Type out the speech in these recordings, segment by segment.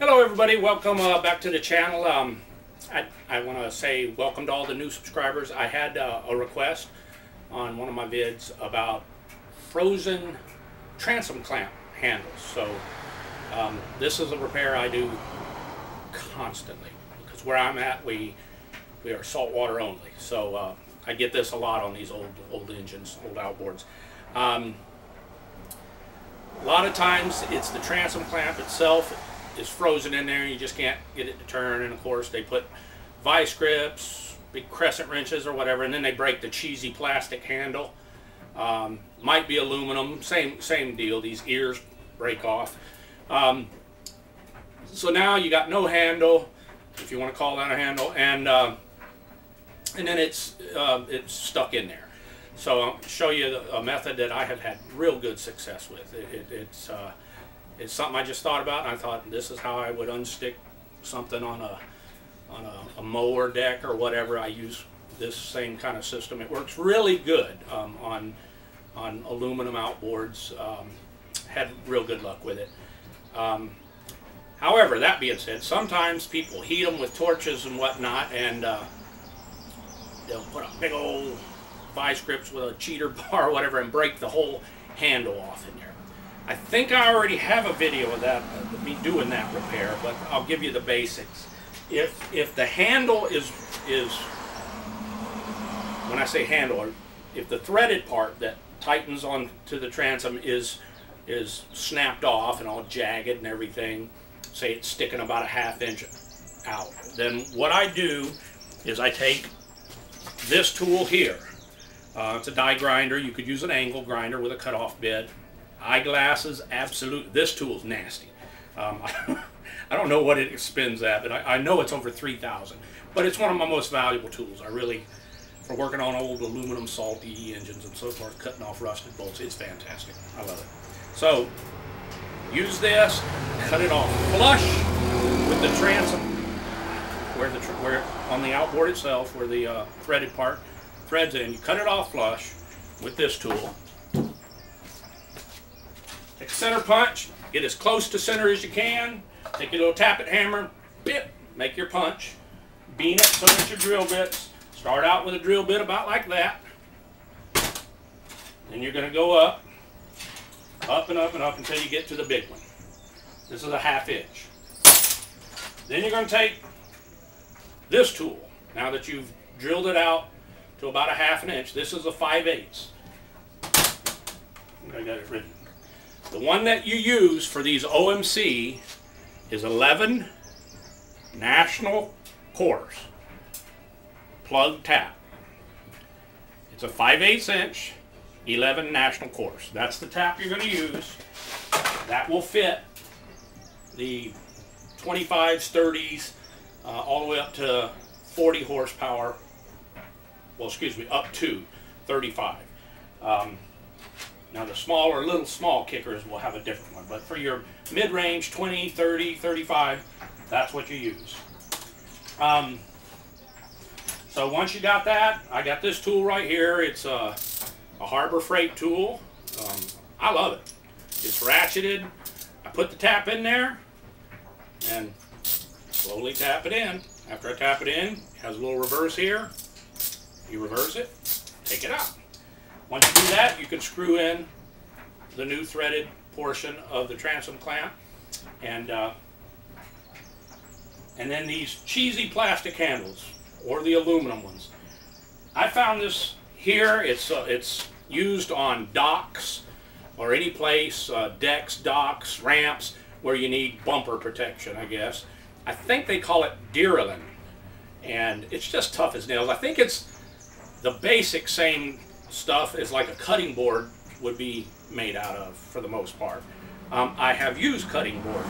Hello everybody, welcome back to the channel. I want to say welcome to all the new subscribers. I had a request on one of my vids about frozen transom clamp handles. So this is a repair I do constantly because where I'm at we are saltwater only. So I get this a lot on these old engines, old outboards. A lot of times it's the transom clamp itself is frozen in there and you just can't get it to turn, and of course they put vice grips, big crescent wrenches or whatever, and then they break the cheesy plastic handle. Might be aluminum, same deal, these ears break off. So now you got no handle, if you want to call that a handle, and then it's stuck in there. So I'll show you a method that I have had real good success with. It's something I just thought about, and I thought this is how I would unstick something on a mower deck or whatever. I use this same kind of system. It works really good on aluminum outboards. Had real good luck with it. However, that being said, sometimes people heat them with torches and whatnot, and they'll put a big old vice grips with a cheater bar or whatever and break the whole handle off in there. I think I already have a video of that, me doing that repair, but I'll give you the basics. If the handle is when I say handle, if the threaded part that tightens onto the transom is snapped off and all jagged and everything, say it's sticking about a ½ inch out, then what I do is I take this tool here. It's a die grinder. You could use an angle grinder with a cutoff bit. Eyeglasses, absolute. This tool's nasty. I don't know what it spins at, but I know it's over 3,000. But it's one of my most valuable tools. I really, for working on old aluminum salty engines and so forth, cutting off rusted bolts, it's fantastic. I love it. So use this, cut it off flush with the transom, where on the outboard itself, where the threaded part threads in. You cut it off flush with this tool. Take a center punch, get as close to center as you can, take your little tappet hammer, bit, make your punch, bean it so that your drill bits. Start out with a drill bit about like that. Then you're going to go up and up and up until you get to the big one. This is a ½ inch. Then you're going to take this tool, now that you've drilled it out to about a ½ inch. This is a 5/8. I got it written. The one that you use for these OMC is 11 national cores, plug tap. It's a 5/8 inch, 11 national cores. That's the tap you're going to use. That will fit the 25s, 30s, all the way up to 40 horsepower. Well, excuse me, up to 35. Now the smaller, little small kickers will have a different one, but for your mid-range, 20, 30, 35, that's what you use. So once you got that, I got this tool right here. It's a Harbor Freight tool. I love it. It's ratcheted. I put the tap in there and slowly tap it in. After I tap it in, it has a little reverse here. You reverse it, take it out. Once you do that, you can screw in the new threaded portion of the transom clamp, and then these cheesy plastic handles or the aluminum ones. I found this here. It's used on docks or any place, decks, docks, ramps where you need bumper protection, I guess. I think they call it duralumin, and it's just tough as nails. I think it's the basic same stuff is like a cutting board would be made out of for the most part. I have used cutting board,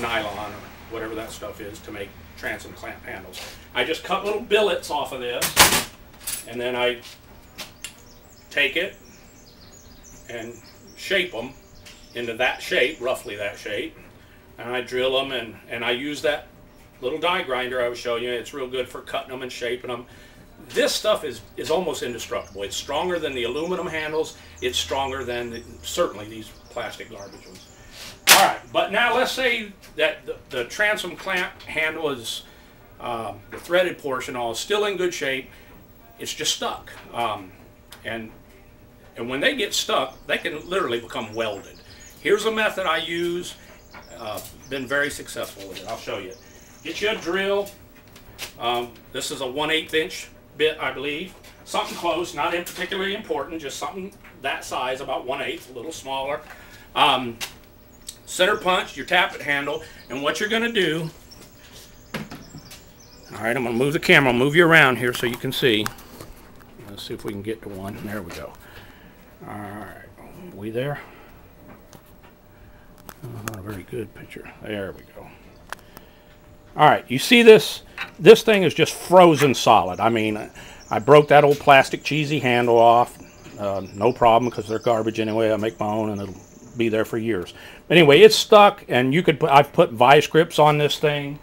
nylon or whatever that stuff is to make transom clamp handles. I just cut little billets off of this, and then I take it and shape them into that shape, roughly that shape, and I drill them, and I use that little die grinder I was showing you. It's real good for cutting them and shaping them. This stuff is almost indestructible. It's stronger than the aluminum handles. It's stronger than certainly these plastic garbage ones. All right, but now let's say that the transom clamp handle is, the threaded portion all is still in good shape. It's just stuck. And when they get stuck, they can literally become welded. Here's a method I use. Been very successful with it. I'll show you. Get you a drill. This is a 1/8 inch bit, I believe. Something close, not particularly important, just something that size, about 1/8, a little smaller. Center punch, your tappet handle, and what you're going to do. All right, I'm going to move the camera. I'll move you around here so you can see. Let's see if we can get to one. There we go. All right, we there? Not a very good picture. There we go. All right, you see this? This thing is just frozen solid. I mean, I broke that old plastic cheesy handle off. No problem, because they're garbage anyway. I make my own, and it'll be there for years. Anyway, it's stuck, and you could put, I've put vice grips on this thing,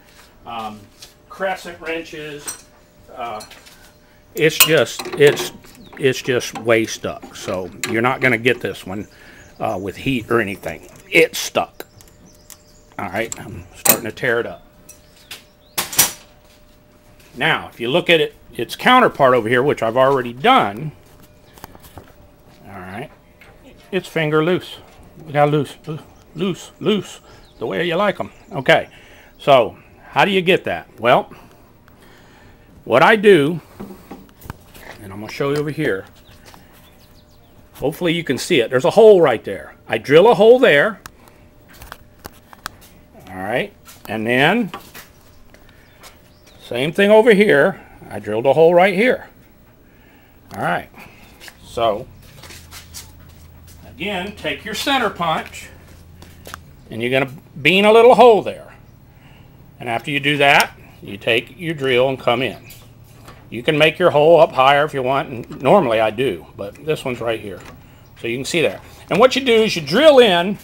crescent wrenches. It's just way stuck. So you're not going to get this one with heat or anything. It's stuck. All right, I'm starting to tear it up. Now, if you look at it, its counterpart over here, which I've already done. All right, it's finger loose. You got loose, the way you like them. Okay, so how do you get that? Well, what I do, and I'm going to show you over here. Hopefully you can see it. There's a hole right there. I drill a hole there. All right, and then same thing over here. I drilled a hole right here. All right, so again, take your center punch, and you're going to bean a little hole there. And after you do that, you take your drill and come in. You can make your hole up higher if you want, and normally I do, but this one's right here. So you can see there. And what you do is you drill in,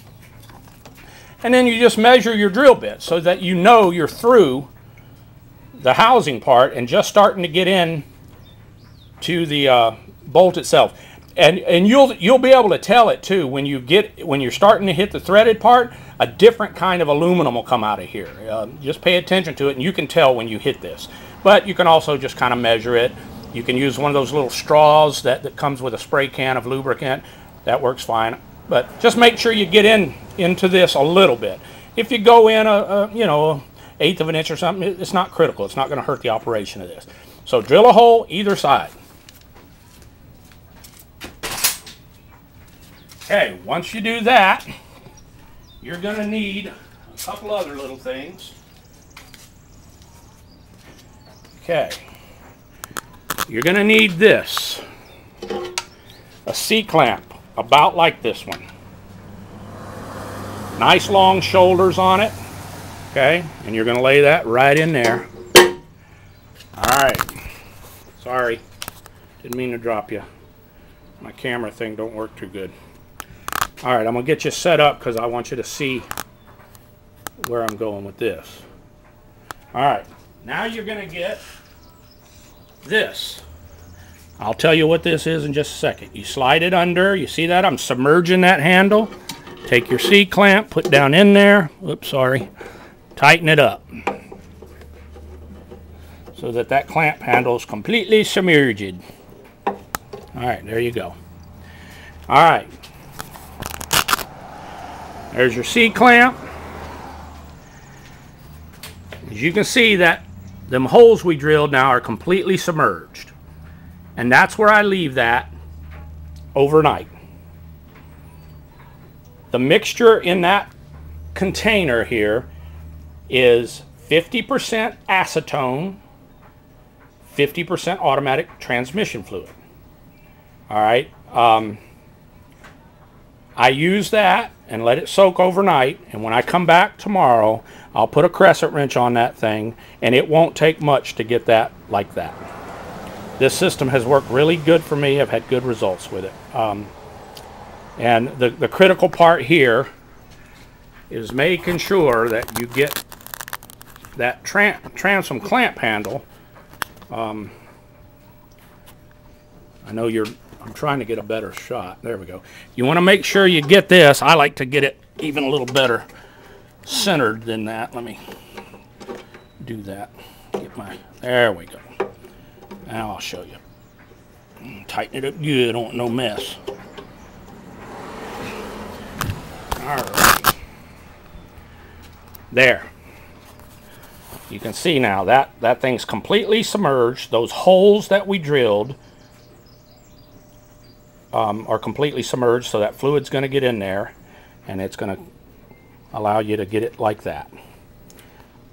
and then you just measure your drill bit so that you know you're through the housing part and just starting to get in to the bolt itself. And you'll be able to tell it too when you're starting to hit the threaded part. A different kind of aluminum will come out of here. Just pay attention to it, and you can tell when you hit this. But you can also just kind of measure it. You can use one of those little straws that comes with a spray can of lubricant. That works fine. But just make sure you get into this a little bit. If you go in a 1/8 of an inch or something, it's not critical. It's not going to hurt the operation of this. So drill a hole either side. Okay, once you do that, you're going to need a couple other little things. Okay, you're going to need this, a C-clamp, about like this one. Nice long shoulders on it, okay, and you're going to lay that right in there. All right, sorry, didn't mean to drop you. My camera thing don't work too good. All right, I'm going to get you set up because I want you to see where I'm going with this. All right, now you're going to get this. I'll tell you what this is in just a second. You slide it under. You see that? I'm submerging that handle. Take your C-clamp, put it down in there. Oops, sorry. Tighten it up so that clamp handle is completely submerged. All right, there you go. All right. There's your C-clamp. As you can see, that them holes we drilled now are completely submerged. And that's where I leave that overnight. The mixture in that container here is 50% acetone, 50% automatic transmission fluid. All right. I use that and let it soak overnight, and when I come back tomorrow, I'll put a crescent wrench on that thing, and it won't take much to get that like that. This system has worked really good for me. I've had good results with it. And the critical part here is making sure that you get that transom clamp handle. I know I'm trying to get a better shot. There we go. You want to make sure you get this. I like to get it even a little better centered than that. Let me do that. There we go. Now I'll show you. Tighten it up good, I don't want no mess. Alright. There. You can see now that thing's completely submerged. Those holes that we drilled are completely submerged, so that fluid's going to get in there, and it's going to allow you to get it like that.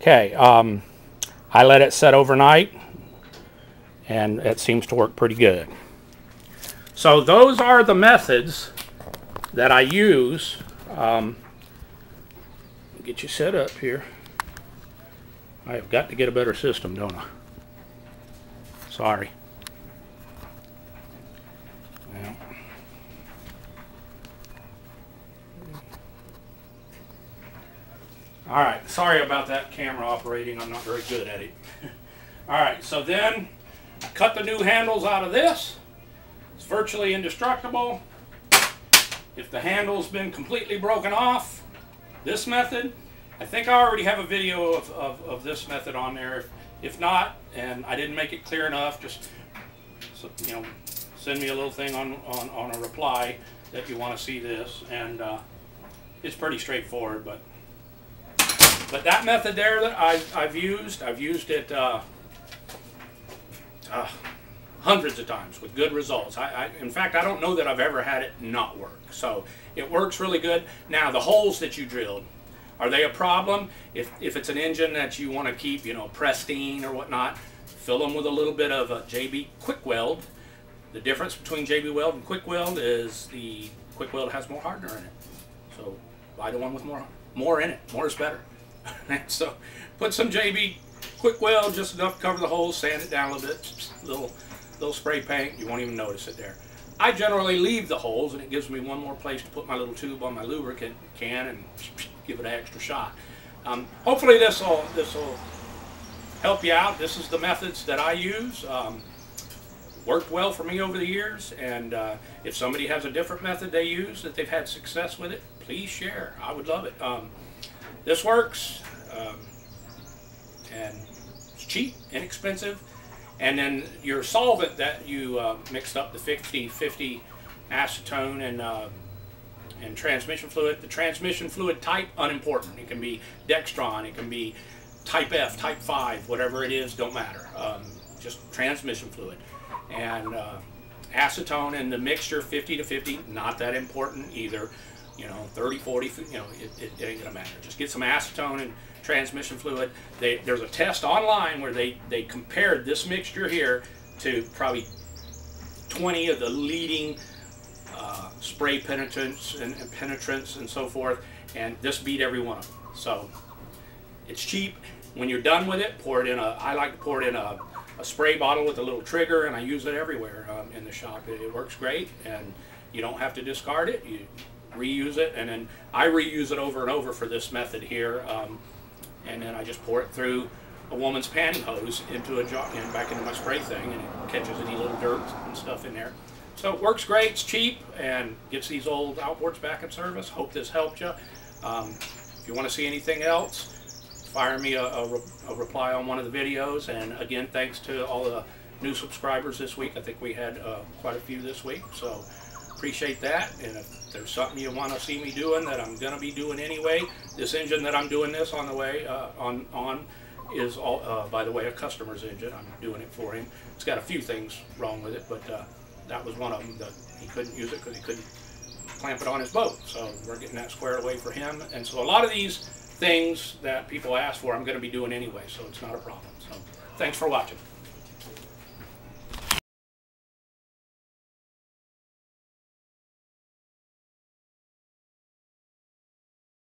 Okay, I let it set overnight, and it seems to work pretty good. So those are the methods that I use. Get you set up here. I have got to get a better system, don't I? Sorry. Well. Alright, sorry about that camera operating. I'm not very good at it. Alright, so then I cut the new handles out of this. It's virtually indestructible. If the handle's been completely broken off, this method, I think I already have a video of this method on there. If not, and I didn't make it clear enough, just send me a little thing on a reply that you want to see this, and it's pretty straightforward. But that method there that I've used it hundreds of times with good results. In fact, I don't know that I've ever had it not work. So it works really good. Now the holes that you drilled, are they a problem? If it's an engine that you want to keep, pristine or whatnot, fill them with a little bit of a JB quick weld. The difference between JB weld and quick weld is the quick weld has more hardener in it. So buy the one with more in it. More is better. So put some JB quick weld, just enough to cover the holes, sand it down a little bit, little spray paint, you won't even notice it there. I generally leave the holes, and it gives me one more place to put my little tube on my lubricant can and give it an extra shot. Hopefully this will help you out. This is the methods that I use. Worked well for me over the years, and if somebody has a different method they use that they've had success with it, please share. I would love it. This works, and it's cheap, inexpensive. And then your solvent that you mixed up, the 50-50 acetone and transmission fluid. The transmission fluid type, unimportant. It can be Dextron, it can be type F, type 5, whatever it is, don't matter. Just transmission fluid. And acetone and the mixture, 50-50, not that important either. 30-40, it ain't gonna matter. Just get some acetone and transmission fluid. There's a test online where they compared this mixture here to probably 20 of the leading spray penetrants and so forth, and this beat every one of them. So it's cheap. When you're done with it, pour it in I like to pour it in a spray bottle with a little trigger, and I use it everywhere in the shop. It works great, and you don't have to discard it. You reuse it, and then I reuse it over and over for this method here. And then I just pour it through a woman's pantyhose into a jar and back into my spray thing, and it catches any little dirt and stuff in there. So it works great, it's cheap, and gets these old outboards back in service. Hope this helped you. If you want to see anything else, fire me a reply on one of the videos. And again, thanks to all the new subscribers this week. I think we had quite a few this week, so appreciate that. And if there's something you want to see me doing that I'm going to be doing anyway, this engine that I'm doing this on the way on is all, by the way, a customer's engine. I'm doing it for him. It's got a few things wrong with it, but that was one of them. That he couldn't use it because he couldn't clamp it on his boat. So we're getting that squared away for him. And so a lot of these things that people ask for, I'm going to be doing anyway, so it's not a problem. So thanks for watching.